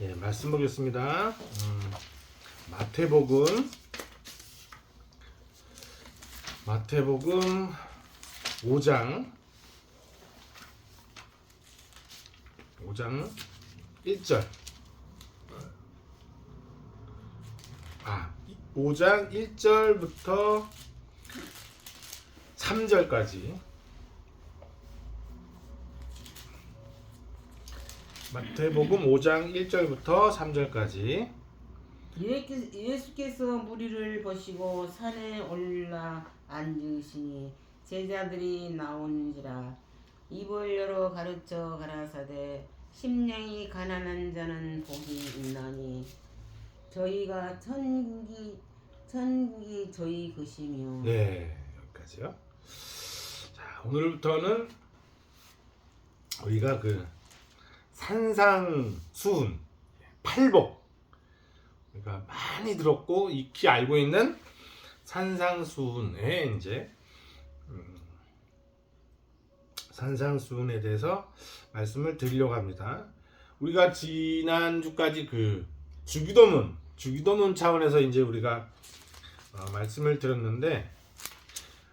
예, 말씀 보겠습니다. 마태복음 5장 1절 5장 1절부터 3절까지 마태복음 5장 1절부터 3절까지 예수께서 무리를 보시고 산에 올라 앉으시니 제자들이 나오는지라 입을 열어 가르쳐 가라사대 심령이 가난한 자는 복이 있나니 저희가 천국이 저희 것이며. 네, 여기까지요. 자, 오늘부터는 우리가 그 산상수훈 팔복, 그러니까 많이 들었고 익히 알고 있는 산상수훈에 이제 산상수훈에 대해서 말씀을 드리려고 합니다. 우리가 지난주까지 그 주기도문 차원에서 이제 우리가 말씀을 드렸는데,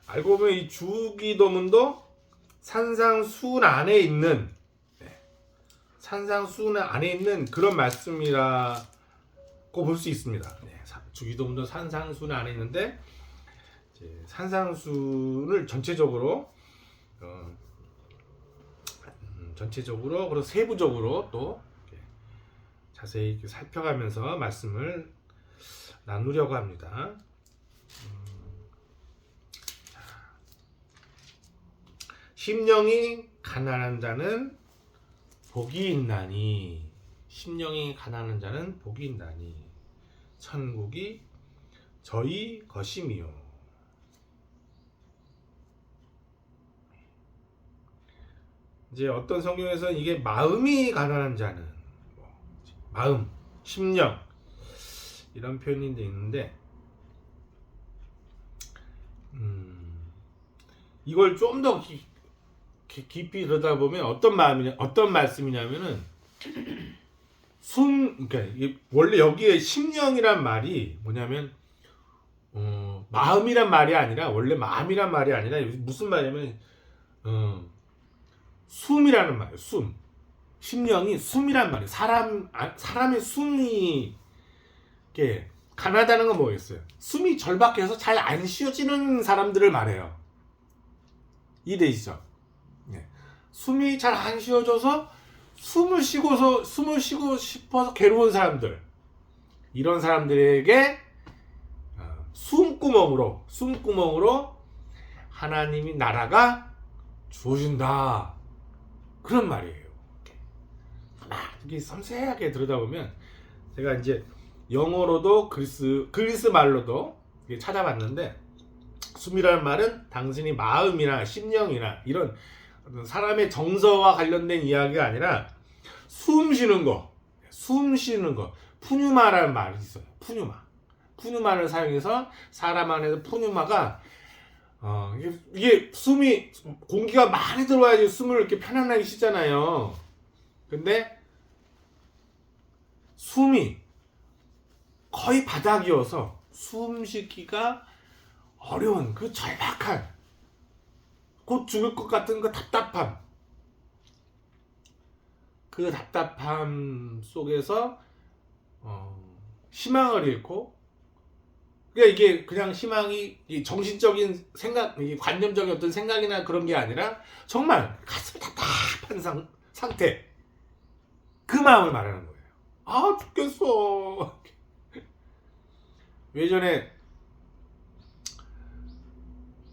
알고 보면 이 주기도문도 산상수훈 안에 있는 그런 말씀이라고 볼 수 있습니다. 주기도문도 산상수훈 안에 있는데, 이제 산상수훈을 전체적으로 그리고 세부적으로 또 자세히 살펴가면서 말씀을 나누려고 합니다. 심령이 가난한 자는 복이 있나니, 심령이 가난한 자는 복이 있나니 천국이 저희 것이미요. 이제 어떤 성경에서는 이게 마음이 가난한 자는, 마음, 심령 이런 표현이 있는데, 이걸 좀 더 깊이 들여다보면 어떤 말씀이냐면은 그러니까 원래 여기에 심령이란 말이 뭐냐면 마음이란 말이 아니라, 원래 마음이란 말이 아니라 무슨 말이냐면 숨이라는 말이에요. 심령이 숨이란 말이에요. 사람의 숨이 이렇게 가난하다는 건 뭐겠어요? 숨이 절박해서 잘 안 쉬어지는 사람들을 말해요. 이해되시죠? 네. 숨이 잘 안 쉬어져서 숨을 쉬고 싶어서 괴로운 사람들, 이런 사람들에게 숨구멍으로 하나님이 나라가 주어진다, 그런 말이에요. 이렇게 섬세하게 들여다보면, 제가 이제 영어로도 그리스 말로도 찾아봤는데, 숨이라는 말은 단순히 마음이나 심령이나 이런 사람의 정서와 관련된 이야기가 아니라 숨 쉬는 거, 푸뉴마라는 말이 있어요. 푸뉴마를 사용해서 사람 안에서 푸뉴마가 이게 숨이, 공기가 많이 들어와야지 숨을 이렇게 편안하게 쉬잖아요. 근데 숨이 거의 바닥이어서 숨 쉬기가 어려운 그 절박한, 곧 죽을 것 같은 그 답답함 속에서 희망을 잃고, 그러니까 이게 그냥 희망이 정신적인 생각, 관념적인 어떤 생각이나 그런 게 아니라 정말 가슴이 답답한 상태, 그 마음을 말하는 거예요. 아, 죽겠어. 예전에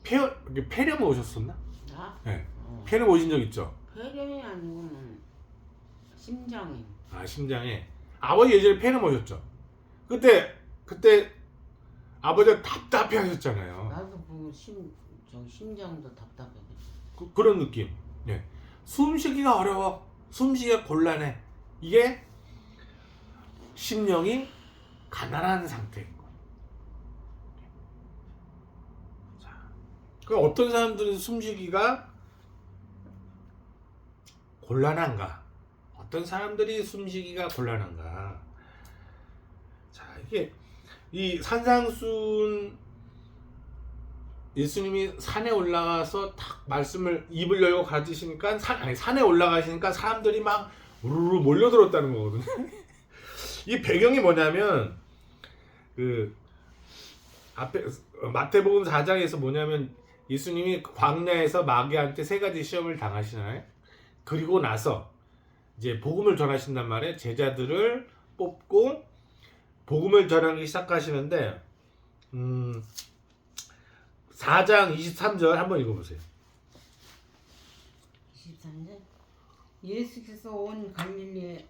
폐렴 오셨었나? 나? 네. 폐렴 오신 적 있죠? 폐렴이 아니고는 심장이. 심장에. 아버지 예전에 폐렴 오셨죠? 그때 아버지가 답답해 하셨잖아요. 나도 그 심장도 답답해. 그런 느낌. 네. 숨쉬기가 어려워. 숨쉬기가 곤란해. 이게 심령이 가난한 상태인 거예요. 그 어떤 사람들은 숨쉬기가 곤란한가? 어떤 사람들이 숨쉬기가 곤란한가? 이 산상순 예수님이 산에 올라가서 딱 말씀을 입을 열고 가르치시니까 산에 올라가시니까 사람들이 막 우르르 몰려들었다는 거거든요. 이 배경이 뭐냐면 그 앞에 마태복음 4장에서 뭐냐면 예수님이 광야에서 마귀한테 3가지 시험을 당하시나요? 그리고 나서 이제 복음을 전하신단 말이에요. 제자들을 뽑고 복음을 전하기 시작하시는데 4장 23절 한번 읽어보세요. 23절 예수께서 온 갈릴리에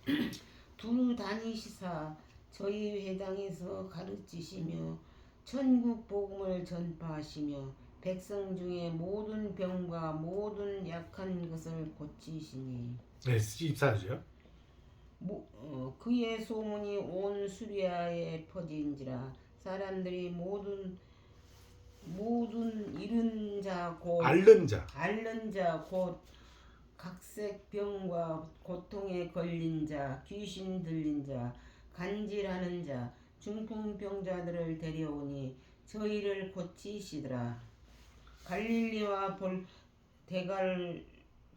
두루 다니시사 저희 회당에서 가르치시며 천국 복음을 전파하시며 백성 중에 모든 병과 모든 약한 것을 고치시니 네, 24절이요. 그의 소문이 온 수리아에 퍼진지라 사람들이 모든 잃은 자 곧 앓는 자 곧 각색병과 고통에 걸린 자 귀신 들린 자 간질하는 자 중풍병자들을 데려오니 저희를 고치시더라. 갈릴리와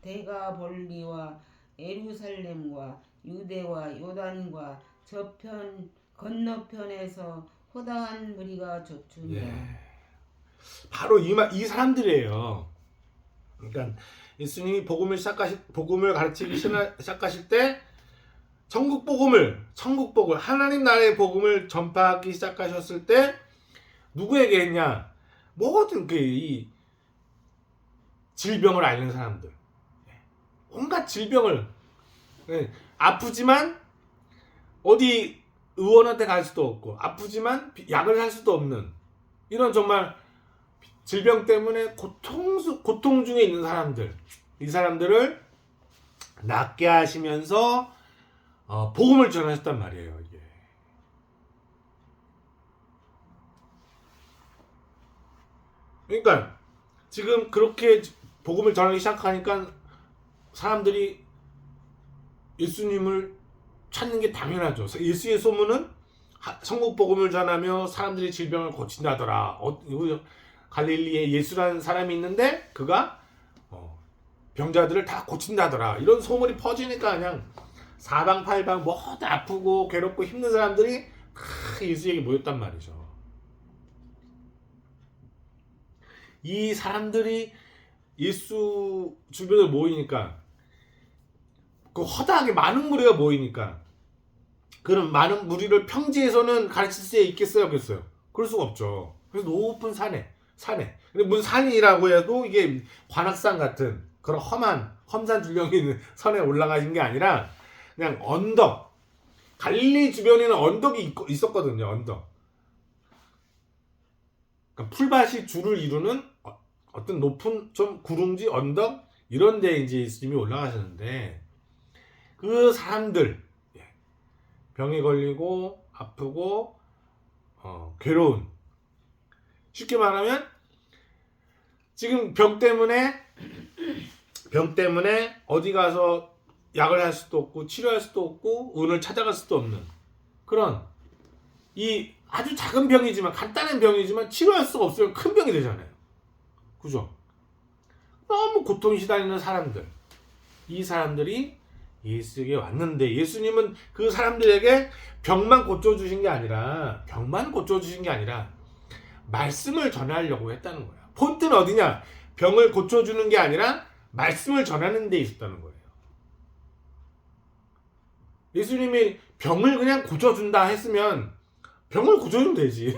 데가볼리와 예루살렘과 유대와 요단과 저편 건너편에서 허다한 무리가 쫓으니라. 예. 바로 이 사람들이에요. 그러니까 예수님이 복음을 가르치기 시작하실 때 천국 복음을 하나님 나라의 복음을 전파하기 시작하셨을 때 누구에게 했냐? 모든 이 질병을 앓는 사람들, 온갖 질병을 아프지만 어디 의원한테 갈 수도 없고 아프지만 약을 살 수도 없는 이런 정말 질병 때문에 고통 중에 있는 사람들, 이 사람들을 낫게 하시면서 복음을 전하셨단 말이에요. 이게. 그러니까 지금 그렇게 복음을 전하기 시작하니까 사람들이 예수님을 찾는 게 당연하죠. 예수의 소문은 천국 복음을 전하며 사람들이 질병을 고친다더라. 갈릴리에 예수라는 사람이 있는데 그가 병자들을 다 고친다더라. 이런 소문이 퍼지니까 그냥 사방팔방 모두 아프고 괴롭고 힘든 사람들이 다 예수에게 모였단 말이죠. 이 사람들이 예수 주변에 모이니까 그 허다하게 많은 무리가 모이니까 그런 많은 무리를 평지에서는 가르칠 수 있겠어요? 없겠어요? 그럴 수가 없죠. 그래서 높은 산에 근데 무슨 산이라고 해도 이게 관악산 같은 그런 험산 줄령이 있는 산에 올라가신 게 아니라 그냥 언덕, 갈릴리 주변에는 언덕이 있었거든요. 언덕. 그러니까 풀밭이 줄을 이루는 어떤 높은 좀 구릉지 언덕 이런 데 이제 예수님이 올라가셨는데 그 사람들 병에 걸리고 아프고 괴로운, 쉽게 말하면 지금 병 때문에 어디 가서 약을 할 수도 없고 치료할 수도 없고 의원을 찾아갈 수도 없는 그런 이 아주 작은 병이지만 간단한 병이지만 치료할 수가 없으면 큰 병이 되잖아요. 그죠? 너무 고통이 시달리는 사람들, 이 사람들이 예수에게 왔는데 예수님은 그 사람들에게 병만 고쳐주신 게 아니라 말씀을 전하려고 했다는 거야. 포인트는 어디냐? 병을 고쳐주는 게 아니라 말씀을 전하는 데 있었다는 거예요. 예수님이 병을 그냥 고쳐준다 했으면 병을 고쳐주면 되지.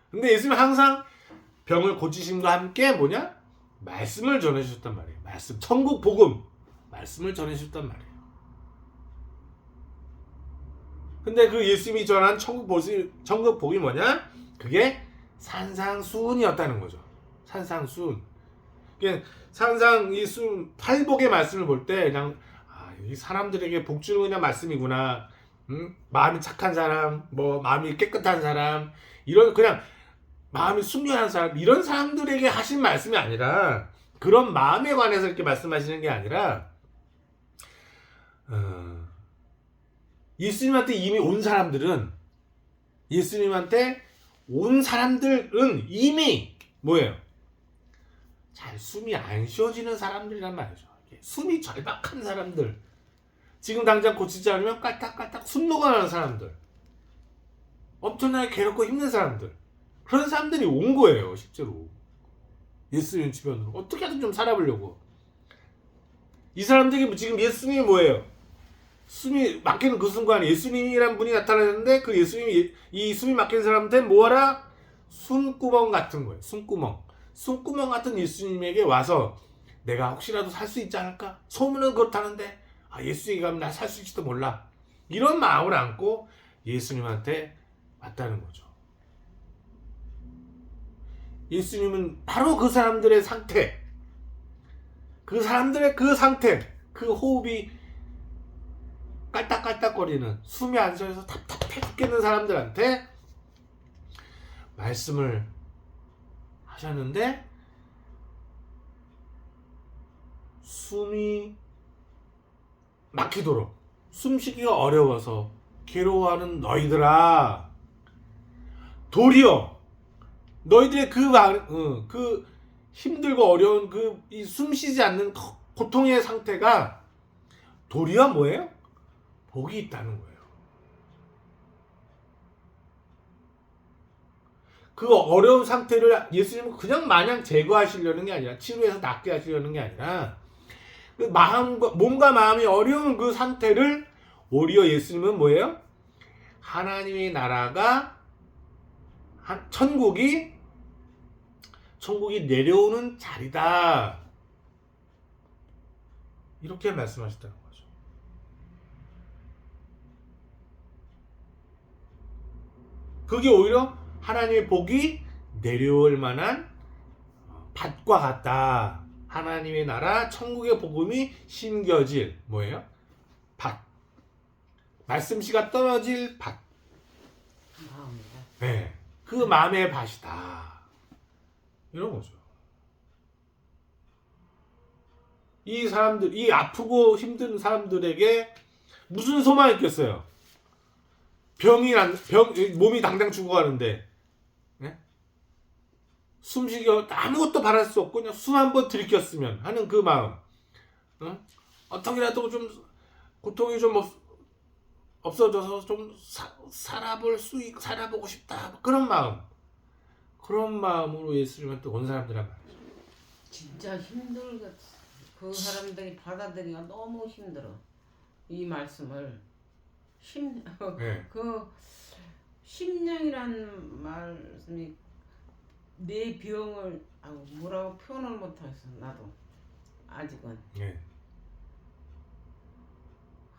근데 예수님은 항상 병을 고치심과 함께 뭐냐? 말씀을 전해주셨단 말이에요. 말씀, 천국 복음, 말씀을 전해주셨단 말이에요. 근데 그 예수님이 전한 천국 복이 뭐냐? 그게 산상수훈이었다는 거죠. 산상수훈. 그러니까 산상 이 팔복의 말씀을 볼 때 그냥 이 사람들에게 복 주는 그냥 말씀이구나. 마음이 착한 사람, 마음이 깨끗한 사람, 이런 그냥 마음이 순결한 사람, 이런 사람들에게 하신 말씀이 아니라 그런 마음에 관해서 이렇게 말씀하시는 게 아니라 예수님한테 이미 온 사람들은 예수님한테 온 사람들은 이미 뭐예요? 잘 숨이 안 쉬어지는 사람들이란 말이죠. 숨이 절박한 사람들, 지금 당장 고치지 않으면 깔딱깔딱 숨 녹아나는 사람들, 엄청나게 괴롭고 힘든 사람들, 그런 사람들이 온 거예요. 실제로 예수님 주변으로 어떻게든 좀 살아보려고. 이 사람들이 지금 예수님이 뭐예요? 숨이 막히는 그 순간에 예수님이란 분이 나타나는데, 그 예수님이 이 숨이 막힌 사람한테 뭐하라? 숨구멍 같은 거예요. 숨구멍 같은 예수님에게 와서 내가 혹시라도 살 수 있지 않을까? 소문은 그렇다는데 예수님이 가면 나 살 수 있지도 몰라. 이런 마음을 안고 예수님한테 왔다는 거죠. 예수님은 바로 그 사람들의 상태, 그 사람들의 그 상태, 그 호흡이 깔딱깔딱거리는, 숨이 안 쉬어서 답답해 죽겠는 사람들한테 말씀을 하셨는데, 숨이 막히도록, 숨쉬기가 어려워서 괴로워하는 너희들아, 도리어 너희들의 그 힘들고 어려운 이 숨쉬지 않는 고통의 상태가 도리어 뭐예요? 복이 있다는 거예요. 그 어려운 상태를 예수님은 그냥 마냥 제거하시려는 게 아니라, 치료해서 낫게 하시려는 게 아니라, 그 몸과 마음이 어려운 그 상태를 오히려 예수님은 뭐예요? 하나님의 나라가, 천국이 내려오는 자리다, 이렇게 말씀하셨다는 거죠. 그게 오히려 하나님의 복이 내려올 만한 밭과 같다. 하나님의 나라, 천국의 복음이 심겨질 뭐예요? 밭. 말씀씨가 떨어질 밭. 마음이다. 네, 그 마음의 밭이다, 이런 거죠. 이 사람들, 이 아프고 힘든 사람들에게 무슨 소망이 있겠어요? 몸이 당장 죽어가는데, 네? 숨쉬기 아무것도 바랄 수 없고 그냥 숨 한번 들이켰으면 하는 그 마음, 어떻게라도 좀 고통이 좀 없어져서 좀 살아보고 싶다, 그런 마음으로 예수님한테 온 사람들란 말이죠. 진짜 힘들겠어. 그 사람들이 받아들이기가 너무 힘들어. 이 말씀을 네. 그 심령이란 말씀이 내 병을 뭐라고 표현을 못하겠어. 나도 아직은 네.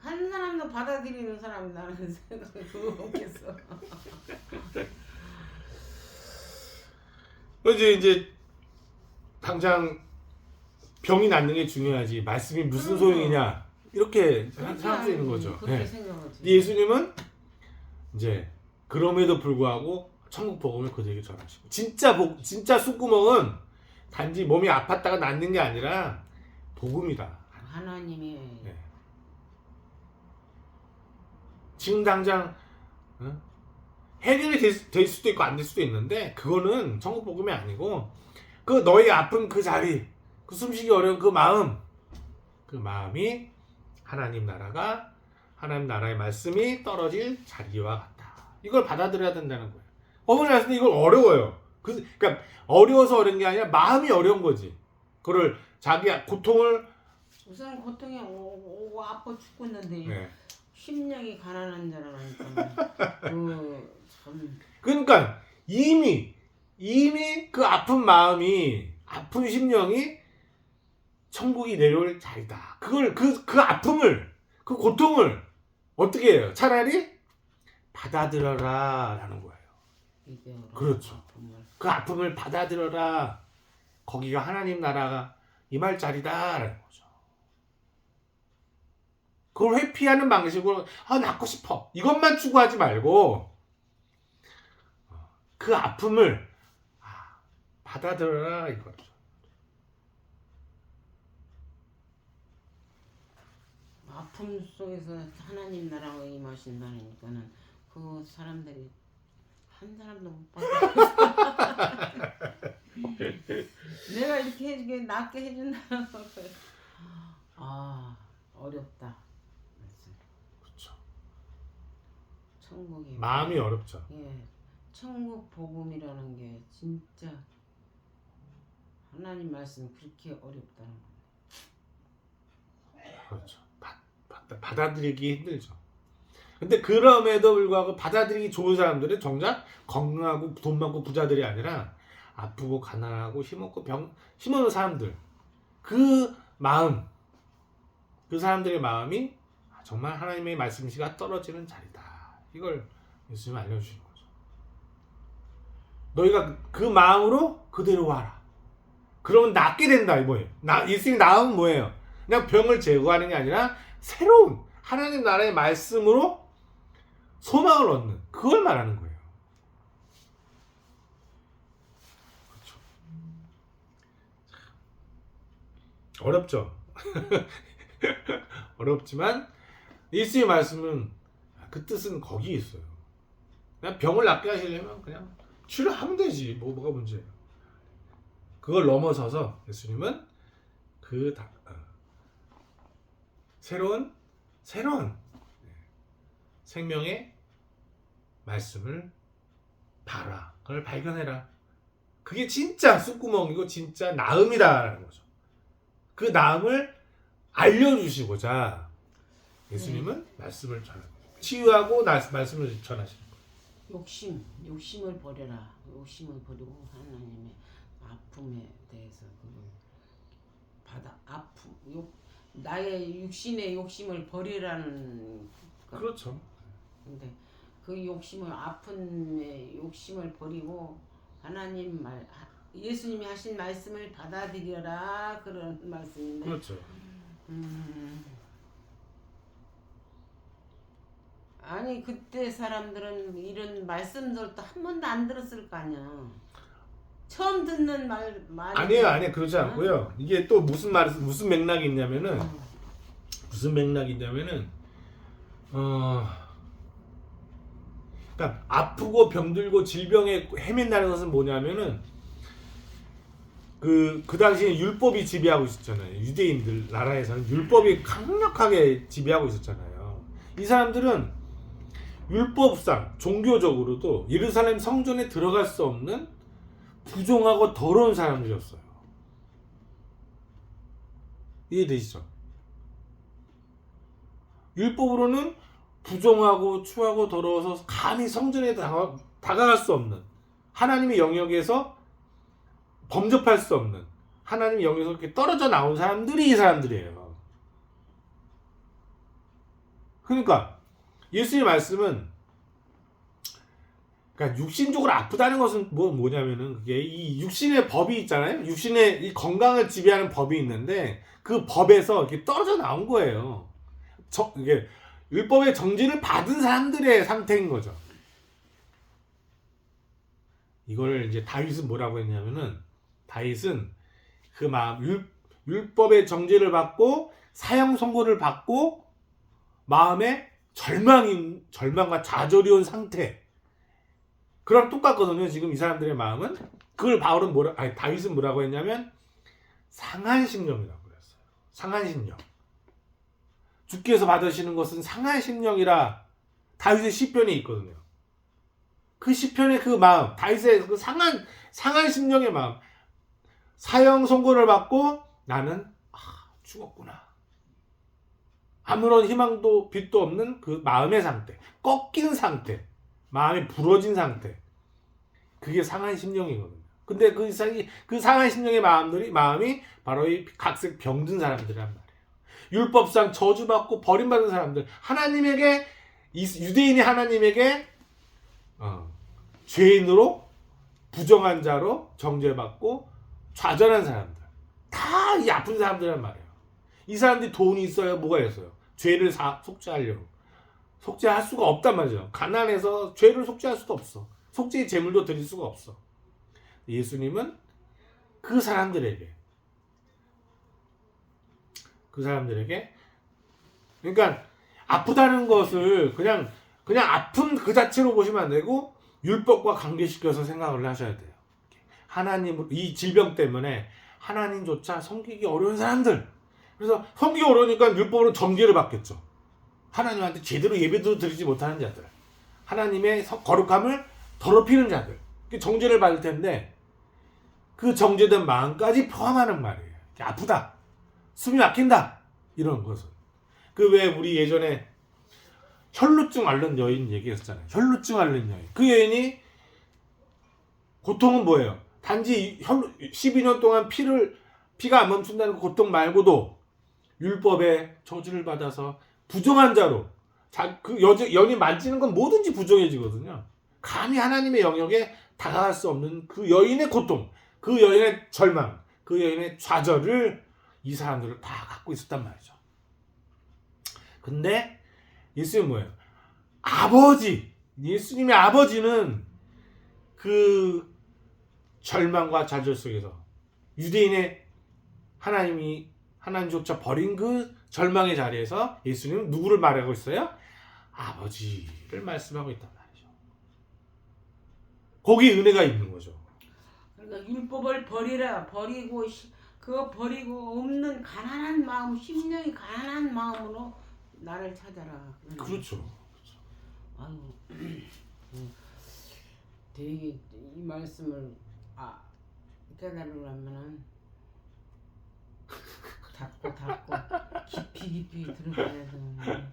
한 사람도 받아들이는 사람이 나는 생각이 없겠어. 이제 당장 병이 낫는 게 중요하지, 말씀이 무슨 소용이냐, 이렇게 생각할 수 있는 거죠. 그렇게 네. 생각하지. 예수님은 이제 그럼에도 불구하고 천국 복음을 그들에게 전하시고, 진짜 숨구멍은 단지 몸이 아팠다가 낫는 게 아니라 복음이다. 하나님이 네. 지금 당장 해결이 될 수도 있고 안 될 수도 있는데, 그거는 천국 복음이 아니고, 그 너희 아픈 그 자리, 그 숨쉬기 어려운 그 마음이 하나님 나라의 말씀이 떨어질 자리와 같다. 이걸 받아들여야 된다는 거예요. 어머니 말씀은 이걸 어려워요. 그러니까 어려워서 어려운 게 아니라 마음이 어려운 거지. 그거를 자기 고통을, 우선 고통이 오고 아파 죽겠는데 네. 심령이 가난한 자라니까 참. 그러니까 이미 그 아픈 마음이, 아픈 심령이 천국이 내려올 자리다. 그걸 그 아픔을, 그 고통을 어떻게 해요? 차라리 받아들여라 라는 거예요. 그렇죠. 그 아픔을 받아들여라. 거기가 하나님 나라가 임할 자리다 라는 거죠. 그걸 회피하는 방식으로 낫고 싶어, 이것만 추구하지 말고 그 아픔을 받아들여라 이거죠. 아픔 속에서 하나님 나라가 임하신다니까는 그 사람들이 한 사람도 못 받아. 내가 이렇게 해주게 낫게 해준다는 걸. 아 어렵다. 그렇죠. 천국이 마음이 어렵죠. 예, 천국 복음이라는 게 진짜 하나님 말씀 그렇게 어렵다는 거. 그렇죠. 받아들이기 힘들죠. 근데 그럼에도 불구하고 받아들이기 좋은 사람들은 정작 건강하고 돈 많고 부자들이 아니라 아프고 가난하고 힘없고 힘없는 사람들, 그 마음, 그 사람들의 마음이 정말 하나님의 말씀씨가 떨어지는 자리다. 이걸 예수님이 알려주시는 거죠. 너희가 그 마음으로 그대로 와라. 그러면 낫게 된다. 이거예요. 예수님이 나으면 뭐예요? 그냥 병을 제거하는 게 아니라 새로운 하나님 나라의 말씀으로 소망을 얻는, 그걸 말하는 거예요. 그렇죠. 어렵죠. 어렵지만 예수의 말씀은 그 뜻은 거기에 있어요. 그냥 병을 낫게 하시려면 그냥 치료하면 되지. 뭐가 문제예요. 그걸 넘어서서 예수님은 새로운 생명의 말씀을 봐라. 그걸 발견해라. 그게 진짜 쑥구멍이고 진짜 나음이다라는 거죠. 그 나음을 알려주시고자 예수님은 말씀을 치유하고 말씀을 전하시는 거예요. 욕심을 버려라. 욕심을 버리고 하나님의 아픔에 대해서 나의 육신의 욕심을 버리라는 것. 그렇죠. 근데 그 욕심을 아픔의 욕심을 버리고 하나님 예수님이 하신 말씀을 받아들여라 그런 말씀인데. 그렇죠. 아니 그때 사람들은 이런 말씀들도 한 번도 안 들었을 거 아니야. 처음 듣는 말이 아니에요. 그러지 않고요. 이게 또 무슨 맥락이 있냐면은 그러니까 아프고 병들고 질병에 헤맨다는 것은 뭐냐면은 그 당시에 율법이 지배하고 있었잖아요. 유대인들 나라에서는 율법이 강력하게 지배하고 있었잖아요. 이 사람들은 율법상 종교적으로도 예루살렘 성전에 들어갈 수 없는 부정하고 더러운 사람들이었어요. 이해되시죠? 율법으로는 부정하고 추하고 더러워서 감히 성전에 다가갈 수 없는, 하나님의 영역에서 범접할 수 없는, 하나님의 영역에서 이렇게 떨어져 나온 사람들이 이 사람들이에요. 그러니까 예수의 말씀은, 그러니까 육신적으로 아프다는 것은 뭐냐면은 그게 이 육신의 법이 있잖아요. 육신의 이 건강을 지배하는 법이 있는데 그 법에서 이렇게 떨어져 나온 거예요. 이게 율법의 정지를 받은 사람들의 상태인 거죠. 이걸 이제 다윗은 뭐라고 했냐면은, 다윗은 그 마음, 율법의 정지를 받고 사형 선고를 받고 마음에 절망과 좌절이 온 상태, 그랑 똑같거든요. 지금 이 사람들의 마음은. 그걸 다윗은 뭐라고 했냐면 상한 심령이라고 그랬어요. 상한 심령. 주께서 받으시는 것은 상한 심령이라 다윗의 시편에 있거든요. 그 시편의 그 마음, 다윗의 그 상한 심령의 마음, 사형 선고를 받고 나는 죽었구나, 아무런 희망도 빛도 없는 그 마음의 상태, 꺾인 상태, 마음이 부러진 상태, 그게 상한 심령이거든요. 근데 그 상한 심령의 마음이 바로 이 각색 병든 사람들이란 말이에요. 율법상 저주받고 버림받은 사람들, 하나님에게, 유대인이 하나님에게 죄인으로, 부정한 자로 정죄받고 좌절한 사람들, 다 이 아픈 사람들이란 말이에요. 이 사람들이 돈이 있어요, 뭐가 있어요? 죄를 속죄하려고 속죄할 수가 없단 말이죠. 가난해서 죄를 속죄할 수도 없어. 속죄의 제물도 드릴 수가 없어. 예수님은 그 사람들에게, 그러니까 아프다는 것을 그냥 아픔 그 자체로 보시면 안 되고, 율법과 관계시켜서 생각을 하셔야 돼요. 하나님, 이 질병 때문에 하나님조차 섬기기 어려운 사람들. 그래서 섬기기 어려우니까 율법으로 정죄를 받겠죠. 하나님한테 제대로 예배도 드리지 못하는 자들. 하나님의 거룩함을 더럽히는 자들. 정죄를 받을 텐데 그 정죄된 마음까지 포함하는 말이에요. 아프다. 숨이 막힌다. 이런 것은. 그 왜 우리 예전에 혈루증 앓는 여인 얘기했잖아요. 혈루증 앓는 여인. 그 여인이 고통은 뭐예요? 단지 12년 동안 피가 안 멈춘다는 그 고통 말고도 율법의 저주를 받아서 부정한 자로 그 여인이 만지는 건 뭐든지 부정해지거든요. 감히 하나님의 영역에 다가갈 수 없는 그 여인의 고통, 그 여인의 절망, 그 여인의 좌절을 이 사람들을 다 갖고 있었단 말이죠. 근데 예수님은 뭐예요? 아버지, 예수님의 아버지는 그 절망과 좌절 속에서 유대인의 하나님조차 버린 그 절망의 자리에서 예수님은 누구를 말하고 있어요? 아버지를 말씀하고 있단 말이죠. 거기에 은혜가 있는 거죠. 그러니까 율법을 버리고 그거 버리고 없는 가난한 마음, 심령이 가난한 마음으로 나를 찾아라. 그렇죠. 아유, 되게 이 말씀을 깨달으려면은 닫고 깊이 들어가야 되는데.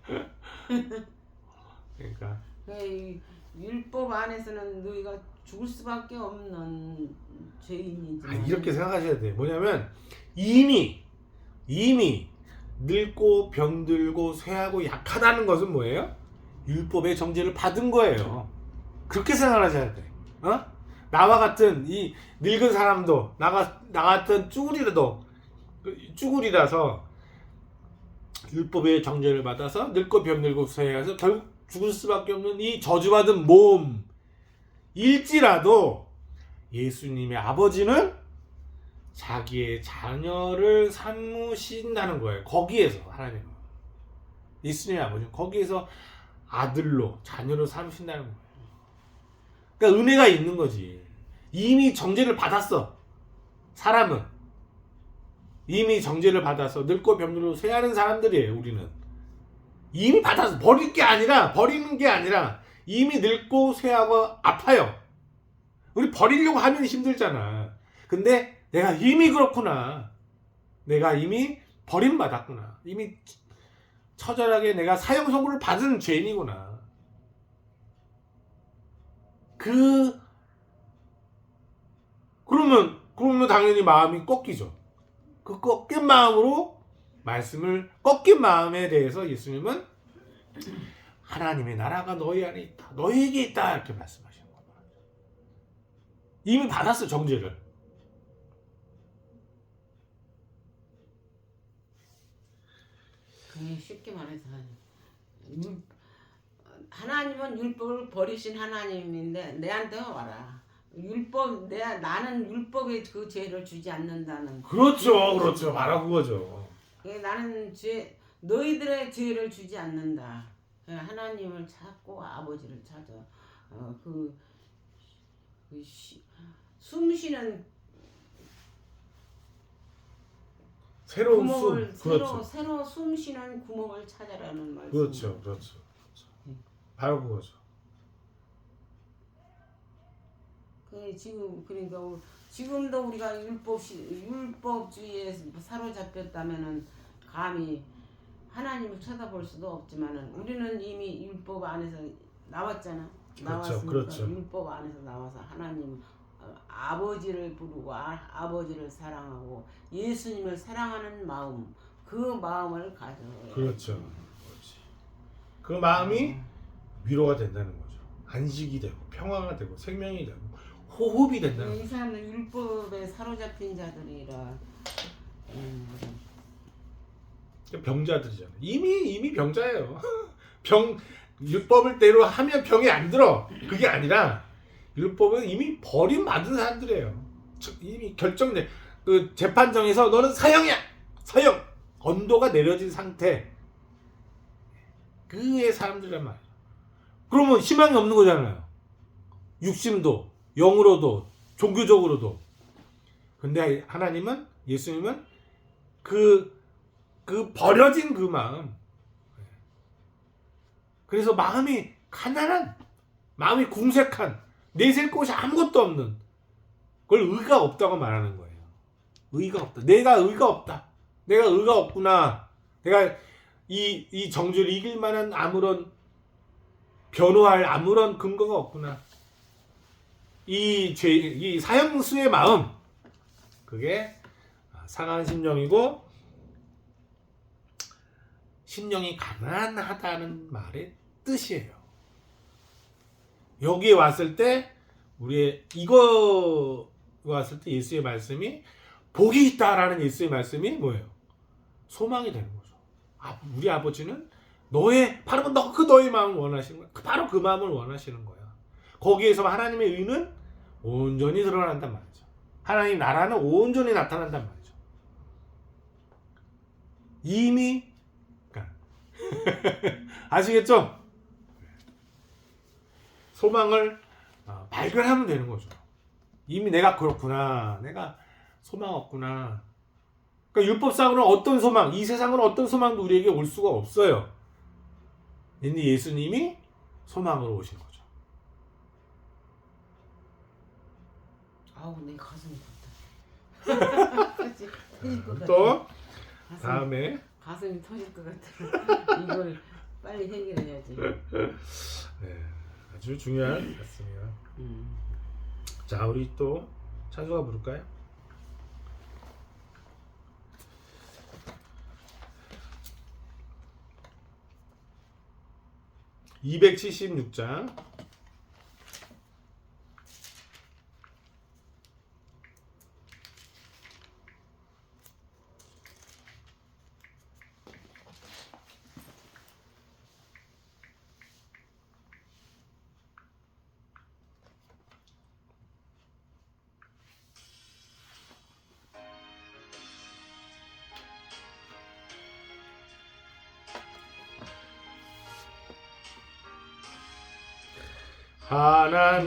그러니까 이 율법 안에서는 너희가 죽을 수밖에 없는 죄인이지만 이렇게 생각하셔야 돼요. 뭐냐면 이미 늙고 병들고 쇠하고 약하다는 것은 뭐예요? 율법의 정죄를 받은 거예요. 그렇게 생각하셔야 돼. 나와 같은 이 늙은 사람도 나 같은 쭈구리라서 율법의 정죄를 받아서 늙고 병들고 쇠해서 결국 죽을 수밖에 없는 이 저주받은 몸일지라도 예수님의 아버지는 자기의 자녀를 삼으신다는 거예요. 거기에서 하나님은 예수님의 아버지는 거기에서 아들로 자녀로 삼으신다는 거예요. 그러니까 은혜가 있는 거지. 이미 정죄를 받았어. 사람은 이미 정죄를 받아서 늙고 병들고 쇠하는 사람들이에요. 우리는 이미 받아서 버리는 게 아니라 이미 늙고 쇠하고 아파요. 우리 버리려고 하면 힘들잖아. 근데 내가 이미 그렇구나. 내가 이미 버림받았구나. 이미 처절하게 내가 사형 선고를 받은 죄인이구나. 그러면 당연히 마음이 꺾이죠. 그 꺾인 마음으로 꺾인 마음에 대해서 예수님은 하나님의 나라가 너희 안에 있다. 너희에게 있다. 이렇게 말씀하시는 겁니다. 이미 받았어, 정죄를. 쉽게 말해서 하나님은 율법을 버리신 하나님인데 내한테 와라. 나는 율법에 그 죄를 주지 않는다는. 그렇죠. 바로 그거죠. 나는 너희들의 죄를 주지 않는다. 하나님을 찾고 아버지를 찾아. 숨쉬는 새로운 구멍을 그렇죠. 새로 숨쉬는 구멍을 찾아라는 말씀. 그렇죠. 바로 그거죠. 그러니까 지금도 우리가 율법주의에 사로잡혔다면은 감히 하나님을 쳐다볼 수도 없지만은 우리는 이미 율법 안에서 나왔잖아. 나왔으니까 그렇죠. 율법 안에서 나와서 하나님 아버지를 부르고 아버지를 사랑하고 예수님을 사랑하는 마음, 그 마음을 가져. 그렇죠. 그 마음이 위로가 된다는 거죠. 안식이 되고 평화가 되고 생명이 되고 호흡이 된다는 거죠. 이 사람은 율법에 사로잡힌 자들이라. 병자들이잖아요. 이미 병자예요. 율법을 대로 하면 병이 안 들어. 그게 아니라 율법은 이미 버림받은 사람들이에요. 이미 결정된 그 재판정에서 너는 사형이야. 사형. 언도가 내려진 상태. 그의 사람들이란 말이에요. 그러면 희망이 없는 거잖아요. 육심도, 영으로도, 종교적으로도. 근데 하나님은, 예수님은 그 버려진 그 마음. 그래서 마음이 가난한, 마음이 궁색한, 내세울 곳이 아무것도 없는, 그걸 의가 없다고 말하는 거예요. 의가 없다. 내가 의가 없다. 내가 의가 없구나. 내가 이 정죄를 이길 만한 아무런 변호할 아무런 근거가 없구나. 이 사형수의 마음, 그게 상한 심령이고 심령이 가난하다는 말의 뜻이에요. 여기에 왔을 때 이거 왔을 때 예수의 말씀이 복이 있다라는 예수의 말씀이 뭐예요? 소망이 되는 거죠. 우리 아버지는 바로 너의 마음을 원하시는 거야. 바로 그 마음을 원하시는 거야. 거기에서 하나님의 의는 온전히 드러난단 말이죠. 하나님 나라는 온전히 나타난단 말이죠. 이미 아시겠죠? 소망을 발견하면 되는 거죠. 이미 내가 그렇구나. 내가 소망 없구나. 그러니까 율법상으로는 어떤 소망, 이 세상으로 어떤 소망도 우리에게 올 수가 없어요. 근데 예수님이 소망으로 오신 거죠. 아우 내 가슴이 아프다. 그치? 터질 것 같아. 또 다음에 가슴이 터질 것 같아. 이걸 빨리 해결해야지. 네, 아주 중요한 말씀이에요. 자, 우리 또 찬송가 부를까요? (276장)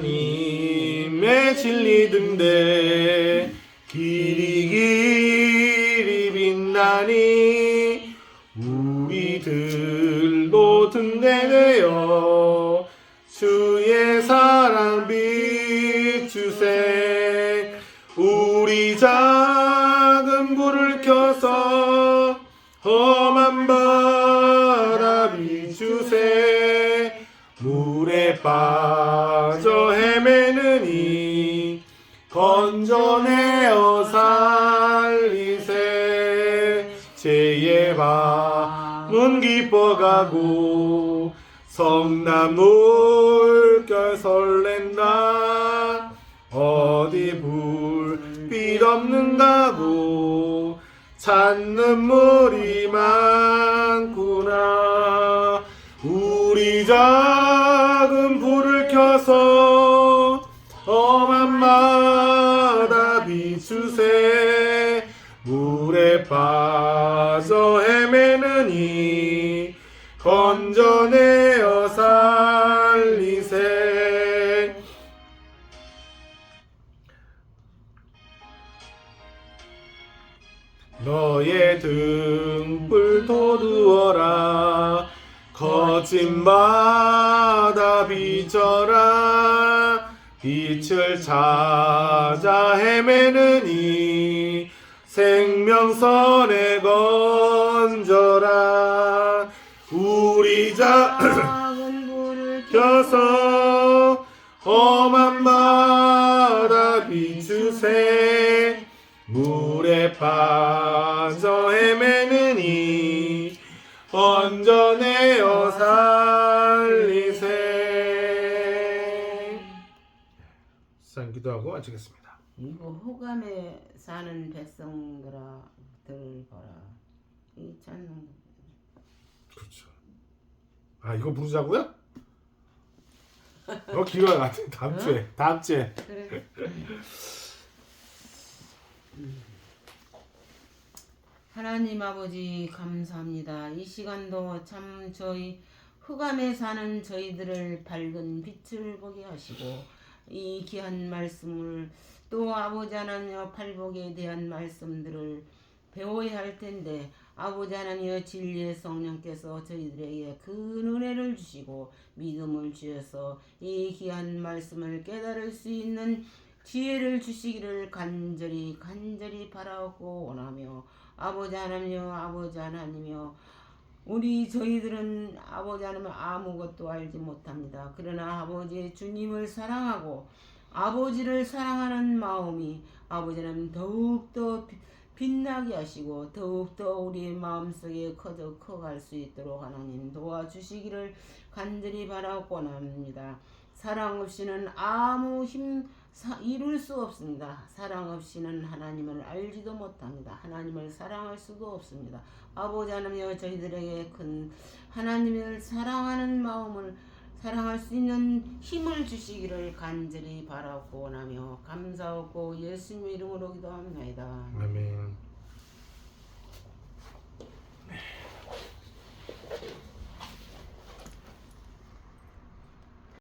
하나님의 진리 등대 길이 길이 빛나니 우리들도 등대되어 주의 사랑 비추세. 우리 작은 불을 켜서 험한 바다 비추세. 물에 빠져 헤매느니 건져내어 살리세. 죄의 밤은 깊어가고 성남 물결 설렌다. 어디 불빛 없는가고 찾는 물이 많구나. 우리 작은 불을 켜서 험한 바다 비추세. 물에 빠져 헤매느니 건져내어 살리세. 너의 등불 돋우어라. 거친 바다 비춰라. 빛을 찾아 헤매느니 생명선에 건져라. 우리 작은 불을 켜서 험한 바다 비추세. 물에 빠져 헤매느니 건져내어 살리세. 상 기도하고 마치겠습니다. 이거 호감에 사는 백성들아 들어라. 이 찬양. 그렇죠. 이거 부르자고요? 기가 막혀. 다음 주에. 그래. 하나님 아버지 감사합니다. 이 시간도 참 저희 흑암에 사는 저희들을 밝은 빛을 보게 하시고 이 귀한 말씀을 또 아버지 하나님의 팔복에 대한 말씀들을 배워야 할 텐데 아버지 하나님의 진리의 성령께서 저희들에게 그 은혜를 주시고 믿음을 주셔서 이 귀한 말씀을 깨달을 수 있는 지혜를 주시기를 간절히 바라고 원하며 아버지 하나님이여 우리 저희들은 아버지 하나님 아무것도 알지 못합니다. 그러나 아버지 주님을 사랑하고 아버지를 사랑하는 마음이 아버지 하나님 더욱더 빛나게 하시고 더욱더 우리 마음속에 커갈 수 있도록 하나님 도와주시기를 간절히 바라고 원합니다. 사랑 없이는 아무 힘 이룰 수 없습니다. 사랑 없이는 하나님을 알지도 못합니다. 하나님을 사랑할 수도 없습니다. 아버지 하나님여 저희들에게 큰 하나님을 사랑하는 마음을 사랑할 수 있는 힘을 주시기를 간절히 바라고 원하며 감사하고 예수님의 이름으로 기도합니다. 아멘.